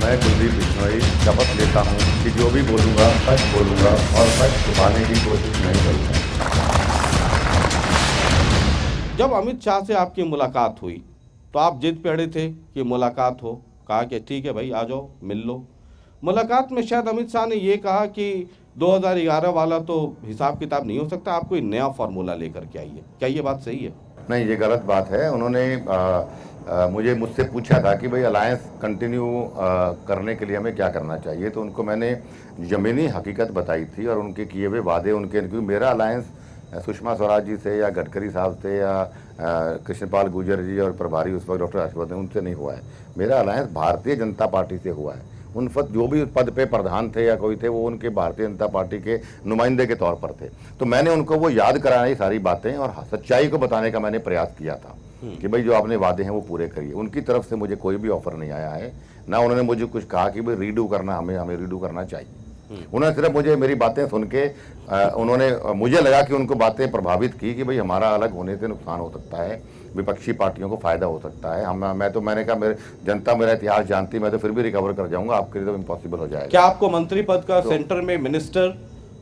मैं कुलदीप बिश्नोई शपथ लेता हूं कि जो भी बोलूंगा सच बोलूंगा और सच छुपाने की कोशिश नहीं करूंगा। जब अमित शाह से आपकी मुलाकात हुई तो आप जिद पे अड़े थे कि मुलाकात हो, कहा कि ठीक है भाई आ जाओ मिल लो। मुलाकात में शायद अमित शाह ने ये कहा कि 2011 वाला तो हिसाब किताब नहीं हो सकता, आप कोई नया फॉर्मूला लेकर के आइए। क्या ये बात सही है? नहीं, ये गलत बात है। उन्होंने मुझसे पूछा था कि भाई अलायंस कंटिन्यू करने के लिए हमें क्या करना चाहिए, तो उनको मैंने ज़मीनी हकीकत बताई थी और उनके किए हुए वादे उनके, क्योंकि मेरा अलायंस सुषमा स्वराज जी से या गडकरी साहब से या कृष्णपाल गुर्जर जी और प्रभारी उस वक्त डॉक्टर हर्षवर्धन उनसे नहीं हुआ है। मेरा अलायंस भारतीय जनता पार्टी से हुआ है। उन वक्त जो भी पद पे प्रधान थे या कोई थे, वो उनके भारतीय जनता पार्टी के नुमाइंदे के तौर पर थे। तो मैंने उनको वो याद कराने सारी बातें और सच्चाई को बताने का मैंने प्रयास किया था कि भाई जो आपने वादे हैं वो पूरे करिए। उनकी तरफ से मुझे कोई भी ऑफर नहीं आया है, ना उन्होंने मुझे कुछ कहा कि भाई रीडू करना, हमें रीडू करना चाहिए। उन्होंने सिर्फ मुझे मेरी बातें सुन के उन्होंने, मुझे लगा कि उनको बातें प्रभावित की कि भाई हमारा अलग होने से नुकसान हो सकता है, विपक्षी पार्टियों को फायदा हो सकता है। मैंने कहा मेरे जनता मेरा इतिहास जानती, मैं तो फिर भी रिकवर कर जाऊंगा, आपके लिए तो इम्पॉसिबल हो जाएगा। क्या आपको मंत्री पद का सेंटर में मिनिस्टर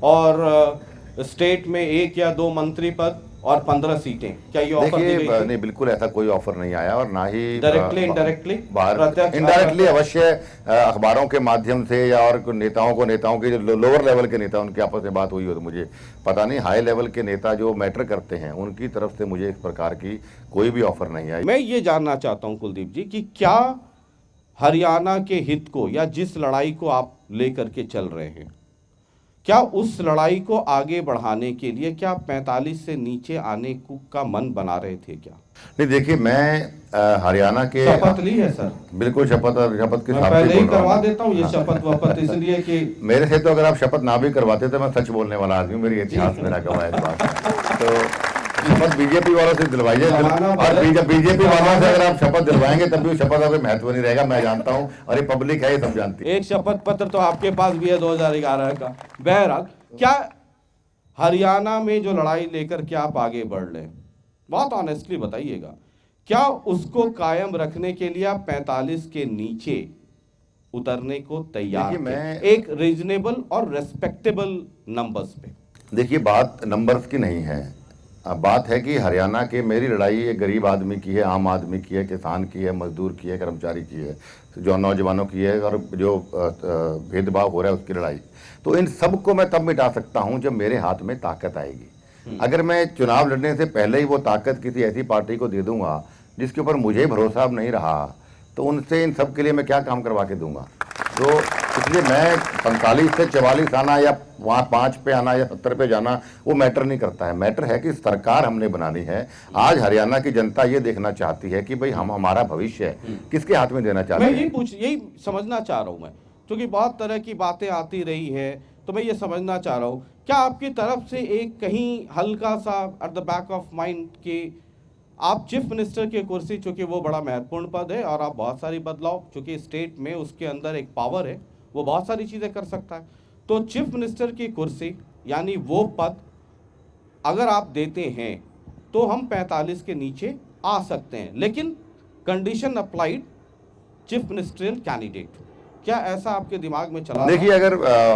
और स्टेट में 1 या 2 मंत्री पद और 15 सीटें, क्या ये ऑफर दी गई थी? नहीं, बिल्कुल ऐसा कोई ऑफर नहीं आया और ना ही डायरेक्टली इनडायरेक्टली, इनडायरेक्टली अवश्य अखबारों के माध्यम से या और नेताओं के जो लोअर लेवल के नेता उनके आपस में बात हुई हो तो मुझे पता नहीं। हाई लेवल के नेता जो मैटर करते हैं उनकी तरफ से मुझे इस प्रकार की कोई भी ऑफर नहीं आई। मैं ये जानना चाहता हूं कुलदीप जी कि क्या हरियाणा के हित को या जिस लड़ाई को आप लेकर के चल रहे हैं, क्या उस लड़ाई को आगे बढ़ाने के लिए क्या 45 से नीचे आने का मन बना रहे थे क्या? नहीं, देखिए मैं हरियाणा के शपथ ली है सर? बिल्कुल शपथ के मैं साथ पहले ही करवा देता हूँ ये शपथ वपथ, इसलिए कि मेरे से तो अगर आप शपथ ना भी करवाते तो मैं सच बोलने वाला आदमी, मेरी इतिहास मेरा गवाह है इस बात का। तो शपथ बीजेपी वालों से दिलवाइए और बीजेपी वालों से अगर आप शपथ दिलवाएंगे तब भी शपथ का कोई महत्व नहीं रहेगा, मैं जानता हूं और ये पब्लिक है, ये सब जानती है। एक शपथ पत्र तो आपके पास भी है 2011 का। बहरहाल, क्या हरियाणा में जो लड़ाई लेकर के आप आगे बढ़ रहे हैं, बहुत ऑनेस्टली बताइएगा, क्या उसको कायम रखने के लिए आप 45 के नीचे उतरने को तैयार हैं एक रीजनेबल और रेस्पेक्टेबल नंबर्स पे? देखिए, बात नंबर्स की नहीं है, बात है कि हरियाणा के मेरी लड़ाई एक गरीब आदमी की है, आम आदमी की है, किसान की है, मजदूर की है, कर्मचारी की है, जो नौजवानों की है और जो भेदभाव हो रहा है उसकी लड़ाई। तो इन सब को मैं तब मिटा सकता हूं जब मेरे हाथ में ताकत आएगी। अगर मैं चुनाव लड़ने से पहले ही वो ताकत किसी ऐसी पार्टी को दे दूंगा जिसके ऊपर मुझे भरोसा नहीं रहा, तो उनसे इन सब के लिए मैं क्या काम करवा के दूंगा? तो इसलिए मैं 45 से 44 आना या वहाँ 5 पे आना या 70 पे जाना वो मैटर नहीं करता है। मैटर है कि सरकार हमने बनानी है। आज हरियाणा की जनता ये देखना चाहती है कि भाई हमारा भविष्य किसके हाथ में देना चाहते हैं। मैं यही समझना चाह रहा हूँ मैं, क्योंकि बहुत तरह की बातें आती रही है, तो मैं ये समझना चाह रहा हूँ क्या आपकी तरफ से एक कहीं हल्का सा at the back of mind कि आप चीफ मिनिस्टर की कुर्सी, चूंकि वो बड़ा महत्वपूर्ण पद है और आप बहुत सारी बदलाव, चूंकि स्टेट में उसके अंदर एक पावर है, वो बहुत सारी चीज़ें कर सकता है, तो चीफ मिनिस्टर की कुर्सी यानी वो पद अगर आप देते हैं तो हम 45 के नीचे आ सकते हैं, लेकिन condition applied chief ministerial candidate. क्या ऐसा आपके दिमाग में चला? देखिए, अगर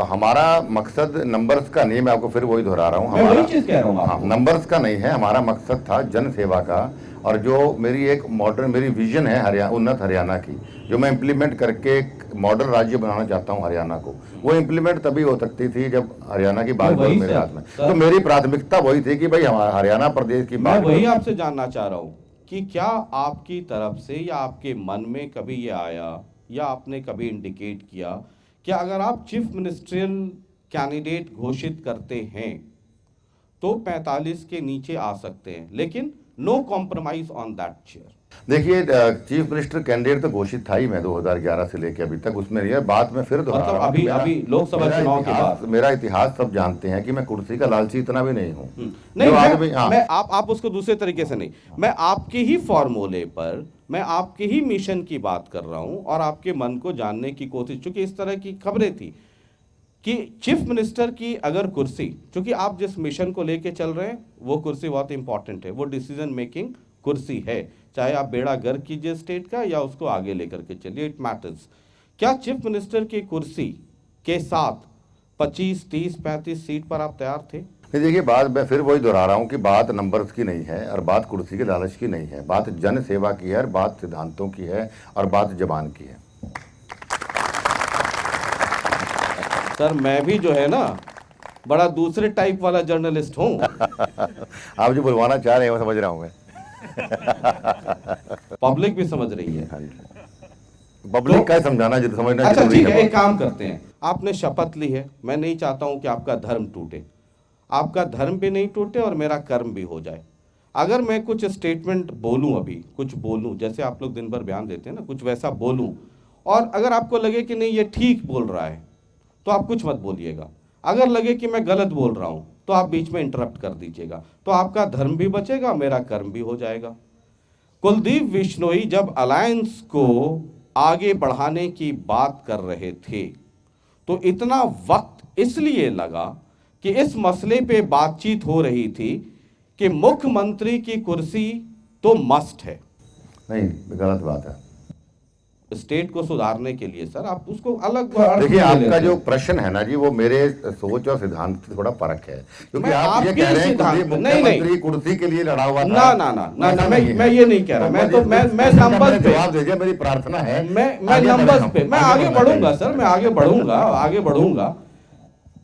हमारा मकसद नंबर्स का नहीं, मैं आपको फिर वही दोहरा रहा हूँ, हमारा चीज कह रहा हूँ, हाँ, नंबर्स का नहीं है, हमारा मकसद था जन सेवा का। और जो मेरी एक मॉडर्न मेरी विजन है उन्नत हरियाणा की, जो मैं इम्प्लीमेंट करके एक मॉडर्न राज्य बनाना चाहता हूँ हरियाणा को, वो इम्प्लीमेंट तभी हो सकती थी जब हरियाणा की बात मेरे हाथ में। तो मेरी प्राथमिकता वही थी कि भाई हमारा हरियाणा प्रदेश की बात। वही आपसे जानना चाह रहा हूँ कि क्या आपकी तरफ से या आपके मन में कभी ये आया या आपने कभी इंडिकेट किया कि अगर आप चीफ मिनिस्ट्रियल कैंडिडेट घोषित करते हैं तो 45 के नीचे आ सकते हैं, लेकिन no compromise on that chair? देखिए, चीफ मिनिस्टर कैंडिडेट तो घोषित था ही मैं 2011 से लेकर अभी तक, उसमें नहीं है। बात में फिर दोहरा रहा हूं, अभी लोकसभा चुनाव के बाद मेरा इतिहास सब जानते हैं कि मैं कुर्सी का लालची इतना भी नहीं हूं। नहीं, आप उसको दूसरे तरीके से नहीं, मैं आपके ही फॉर्मूले पर, मैं आपके ही मिशन की बात कर रहा हूं और आपके मन को जानने की कोशिश, चूंकि इस तरह की खबरें थी कि चीफ मिनिस्टर की अगर कुर्सी, चूंकि आप जिस मिशन को लेके चल रहे हैं वो कुर्सी बहुत इंपॉर्टेंट है, वो डिसीजन मेकिंग कुर्सी है, चाहे आप बेड़ा गर्क कीजिए स्टेट का या उसको आगे लेकर के चलिए, इट मैटर्स। क्या चीफ मिनिस्टर की कुर्सी के साथ 25, 30, 35 सीट पर आप तैयार थे? नहीं, देखिए, बात मैं फिर वही दोहरा रहा हूँ कि बात नंबर्स की नहीं है और बात कुर्सी के लालच की नहीं है, बात जन सेवा की है और बात सिद्धांतों की है और बात जबान की है। सर मैं भी जो है ना बड़ा दूसरे टाइप वाला जर्नलिस्ट हूँ। आप जो बुलवाना चाह रहे हैं वो समझ रहा हूँ मैं। पब्लिक भी समझ रही है। हाँ जी, पब्लिक का समझाना जो समझना अच्छा जरूरी ठीक है, है। एक काम करते हैं, आपने शपथ ली है, मैं नहीं चाहता हूं कि आपका धर्म टूटे, आपका धर्म भी नहीं टूटे और मेरा कर्म भी हो जाए। अगर मैं कुछ स्टेटमेंट बोलूं, अभी कुछ बोलूं, जैसे आप लोग दिन भर बयान देते हैं ना, कुछ वैसा बोलूं, और अगर आपको लगे कि नहीं ये ठीक बोल रहा है तो आप कुछ मत बोलिएगा, अगर लगे कि मैं गलत बोल रहा हूं तो आप बीच में इंटरप्ट कर दीजिएगा, तो आपका धर्म भी बचेगा, मेरा कर्म भी हो जाएगा। कुलदीप बिश्नोई जब अलायंस को आगे बढ़ाने की बात कर रहे थे तो इतना वक्त इसलिए लगा कि इस मसले पे बातचीत हो रही थी कि मुख्यमंत्री की कुर्सी तो मस्ट है। नहीं, गलत बात है। स्टेट को सुधारने के लिए सर आप उसको अलग अर्थ देखिए, में ले आपका लेते जो हैं। प्रश्न है ना जी, वो मेरे सोच और सिद्धांत से थोड़ा फर्क है, क्योंकि मैं आप ये आपके कह रहे हैं कि सिद्धांत ये पे- नहीं, मुख्यमंत्री कुर्सी के लिए लड़ा हुआ था। ना ना ना ना ना, ऐसा नहीं मैं है। ये नहीं कह रहा, मैं तो मैं प्रश्न का नंबर्स पे जवाब दीजिए, मेरी प्रार्थना है। मैं आगे बढ़े नंबर्स हम, पे मैं आगे बढ़ना बढ़ूंगा चाहिए। सर, मैं आगे बढ़ूंगा, आगे बढ़ूंगा।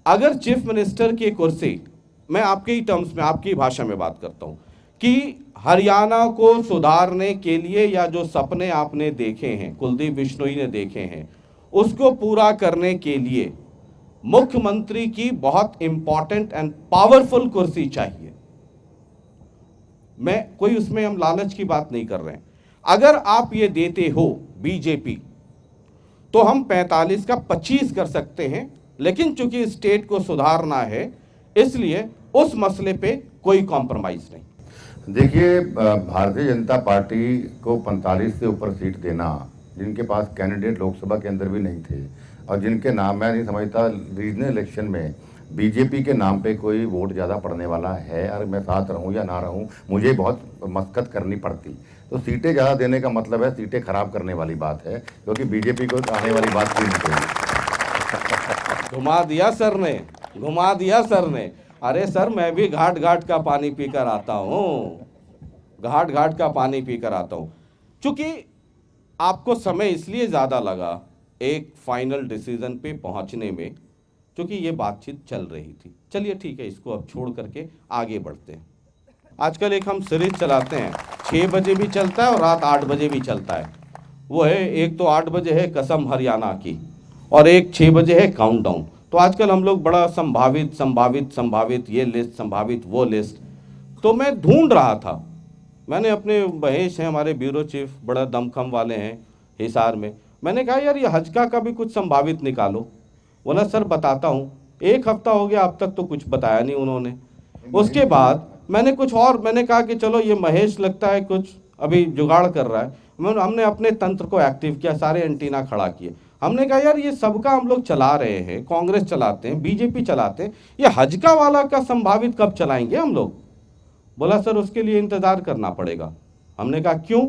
अगर चीफ मिनिस्टर की कुर्सी, मैं आपके ही टर्म्स में आपकी भाषा में बात करता हूं कि हरियाणा को सुधारने के लिए या जो सपने आपने देखे हैं, कुलदीप बिश्नोई ने देखे हैं, उसको पूरा करने के लिए मुख्यमंत्री की बहुत इंपॉर्टेंट एंड पावरफुल कुर्सी चाहिए। मैं कोई उसमें हम लालच की बात नहीं कर रहे हैं। अगर आप ये देते हो बीजेपी तो हम 45 का 25 कर सकते हैं, लेकिन चूंकि स्टेट को सुधारना है इसलिए उस मसले पे कोई कॉम्प्रोमाइज नहीं। देखिए, भारतीय जनता पार्टी को 45 से ऊपर सीट देना, जिनके पास कैंडिडेट लोकसभा के अंदर भी नहीं थे और जिनके नाम, मैं नहीं समझता रीजनल इलेक्शन में बीजेपी के नाम पे कोई वोट ज़्यादा पड़ने वाला है, और मैं साथ रहूं या ना रहूं मुझे बहुत मशक्कत करनी पड़ती। तो सीटें ज़्यादा देने का मतलब है सीटें खराब करने वाली बात है, क्योंकि बीजेपी को आने वाली बात ही नहीं चाहिए। घुमा दिया सर ने, घुमा दिया सर ने। अरे सर मैं भी घाट घाट का पानी पीकर आता हूँ, घाट घाट का पानी पीकर आता हूँ। चूंकि आपको समय इसलिए ज़्यादा लगा एक फाइनल डिसीजन पे पहुंचने में, क्योंकि ये बातचीत चल रही थी। चलिए ठीक है, इसको अब छोड़ करके आगे बढ़ते हैं। आजकल एक हम सीरीज चलाते हैं, 6 बजे भी चलता है और रात 8 बजे भी चलता है। वो है, एक तो 8 बजे है कसम हरियाणा की और एक 6 बजे है काउंटडाउन। तो आजकल हम लोग बड़ा संभावित संभावित संभावित ये लिस्ट, संभावित वो लिस्ट। तो मैं ढूंढ रहा था, मैंने अपने महेश हैं हमारे ब्यूरो चीफ, बड़ा दमखम वाले हैं हिसार में, मैंने कहा यार ये हजका का भी कुछ संभावित निकालो। बोला सर बताता हूँ। 1 हफ्ता हो गया, अब तक तो कुछ बताया नहीं उन्होंने। उसके बाद मैंने कुछ और, मैंने कहा कि चलो ये महेश लगता है कुछ अभी जुगाड़ कर रहा है। हमने अपने तंत्र को एक्टिव किया, सारे एंटीना खड़ा किए। हमने कहा यार ये सबका हम लोग चला रहे हैं, कांग्रेस चलाते हैं, बीजेपी चलाते हैं, ये हजका वाला का संभावित कब चलाएंगे हम लोग। बोला सर उसके लिए इंतजार करना पड़ेगा। हमने कहा क्यों?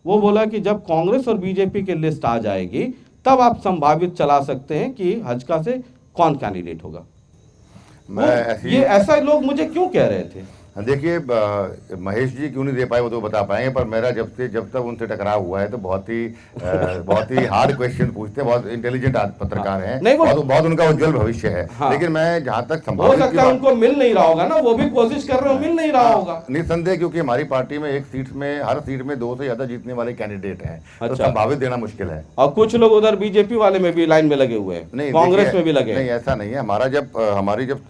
वो बोला कि जब कांग्रेस और बीजेपी की लिस्ट आ जाएगी तब आप संभावित चला सकते हैं कि हजका से कौन कैंडिडेट होगा। ये ऐसा लोग मुझे क्यों कह रहे थे? देखिए, महेश जी क्यों नहीं दे पाए वो तो बता पाएंगे, पर मेरा जब तक उनसे टकराव हुआ है तो बहुत ही हार्ड क्वेश्चन पूछते हैं। बहुत इंटेलिजेंट पत्रकार हैं, नहीं बहुत उनका उज्जवल भविष्य है। लेकिन मैं जहां तक हो सकता है उनको मिल नहीं रहा होगा ना, वो भी कोशिश कर रहे हो, मिल नहीं रहा होगा निसंदेह, क्योंकि हमारी पार्टी में एक सीट में, हर सीट में 2 से ज्यादा जीतने वाले कैंडिडेट हैं। तो संभावित देना मुश्किल है। और कुछ लोग उधर बीजेपी वाले में भी लाइन में लगे हुए हैं, कांग्रेस में भी लगे। नहीं, ऐसा नहीं है। हमारी जब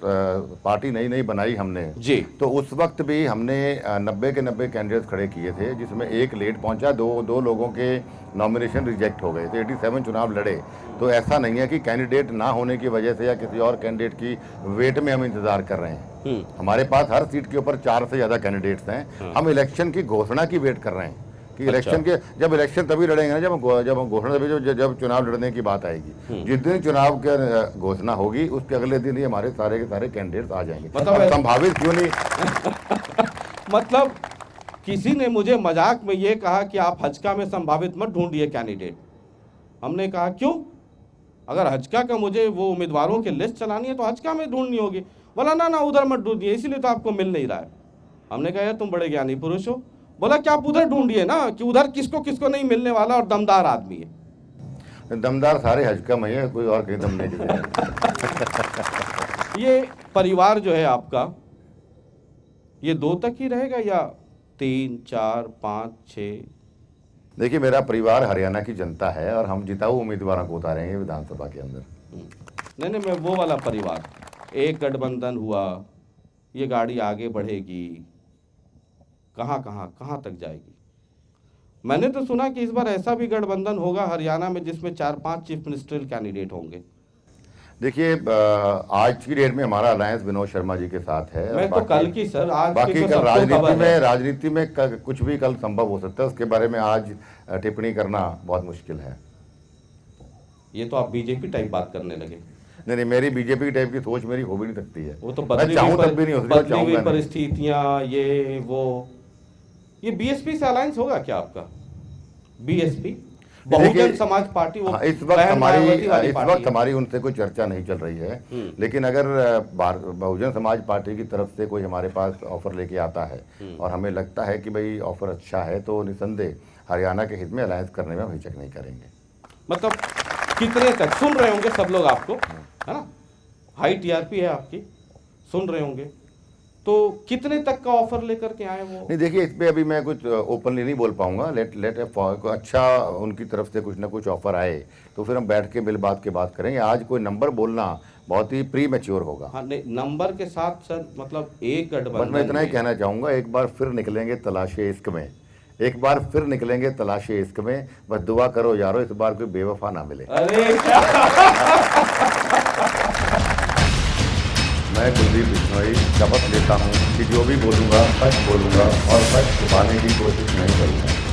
पार्टी नई बनाई हमने जी, तो उस वक्त भी हमने 90 के 90 कैंडिडेट खड़े किए थे, जिसमें एक लेट पहुंचा, दो लोगों के नॉमिनेशन रिजेक्ट हो गए। तो 87 चुनाव लड़े। तो ऐसा नहीं है कि कैंडिडेट ना होने की वजह से या किसी और कैंडिडेट की वेट में हम इंतजार कर रहे हैं। हमारे पास हर सीट के ऊपर 4 से ज्यादा कैंडिडेट्स हैं। हम इलेक्शन की घोषणा की वेट कर रहे हैं कि इलेक्शन के, जब इलेक्शन तभी लड़ेंगे ना जब हम घोषणा, तभी जब चुनाव लड़ने की बात आएगी। जिस दिन चुनाव की घोषणा होगी उसके अगले दिन ही हमारे सारे के सारे कैंडिडेट्स आ जाएंगे। मतलब संभावित क्यों नहीं? मतलब किसी ने मुझे मजाक में ये कहा कि आप हजका में संभावित मत ढूंढिए कैंडिडेट। हमने कहा क्यों, अगर हजका का मुझे वो उम्मीदवारों की लिस्ट चलानी है तो हजका में ढूंढनी होगी। बोला ना ना उधर मत ढूंढिए, इसीलिए तो आपको मिल नहीं रहा है। हमने कहा यार तुम बड़े ज्ञानी पुरुष हो। बोला कि आप उधर ढूंढिए ना, कि उधर किसको किसको नहीं मिलने वाला और दमदार आदमी है। दमदार सारे हजका में है, कोई और कहीं दम नहीं किसी ये परिवार जो है आपका, ये 2 तक ही रहेगा या 3, 4, 5, 6? देखिए, मेरा परिवार हरियाणा की जनता है और हम जिताऊ उम्मीदवारों को उतारेंगे विधानसभा के अंदर। नहीं नहीं, मैं वो वाला परिवार, एक गठबंधन हुआ, ये गाड़ी आगे बढ़ेगी, कहाँ कहाँ कहाँ तक जाएगी। मैंने तो सुना कि इस बार ऐसा भी गठबंधन होगा हरियाणा में जिसमें 4-5 चीफ मिनिस्टरियल कैंडिडेट होंगे। देखिए, आज की डेट में हमारा अलायंस विनोद शर्मा जी के साथ है। मैं तो कल की सर, आज की बाकी तो कल सबको खबर है। राजनीति में कुछ भी कल संभव हो सकता है, उसके बारे में आज टिप्पणी करना बहुत मुश्किल है। ये तो आप बीजेपी टाइप बात करने लगे। नहीं नहीं, मेरी बीजेपी टाइप की सोच मेरी हो भी नहीं सकती है। वो तो मैं चाहूं तब भी नहीं हो सकती, बदली हुई चाहूंगा नहीं। परिस्थितियां, ये वो, ये बीएसपी से अलायंस होगा क्या आपका? बीएसपी, बहुजन समाज पार्टी, वो इस वक्त बहन मायावती वाली इस पार्टी वक्त है। हमारी उनसे कोई चर्चा नहीं चल रही है। लेकिन अगर बहुजन समाज पार्टी की तरफ से कोई हमारे पास ऑफर लेके आता है और हमें लगता है कि भाई ऑफर अच्छा है, तो निसंदेह हरियाणा के हित में अलायंस करने में हम हिचक नहीं करेंगे। मतलब कितने तक सुन रहे होंगे सब लोग आपको, है ना? हाई टीआरपी है आपकी, सुन रहे होंगे, तो कितने तक का ऑफर लेकर के आए वो? नहीं, देखिए, इस पे अभी मैं कुछ ओपनली नहीं बोल पाऊंगा। लेट अच्छा उनकी तरफ से कुछ ना कुछ ऑफर आए तो फिर हम बैठ के मिल बात के बात करेंगे। आज कोई नंबर बोलना बहुत ही प्री मैच्योर होगा। हाँ नहीं, नंबर के साथ सर, मतलब एक बस गठबंधन मैं इतना ही में- कहना चाहूंगा, एक बार फिर निकलेंगे तलाशे इश्क में, एक बार फिर निकलेंगे तलाशे इश्क में। बस दुआ करो यारो, इस बार कोई बेवफा ना मिले। अरे क्या मैं कुलदीप बिश्नोई शपथ लेता हूँ कि जो भी बोलूँगा सच बोलूँगा और सच छुपाने की कोशिश नहीं करूँगा।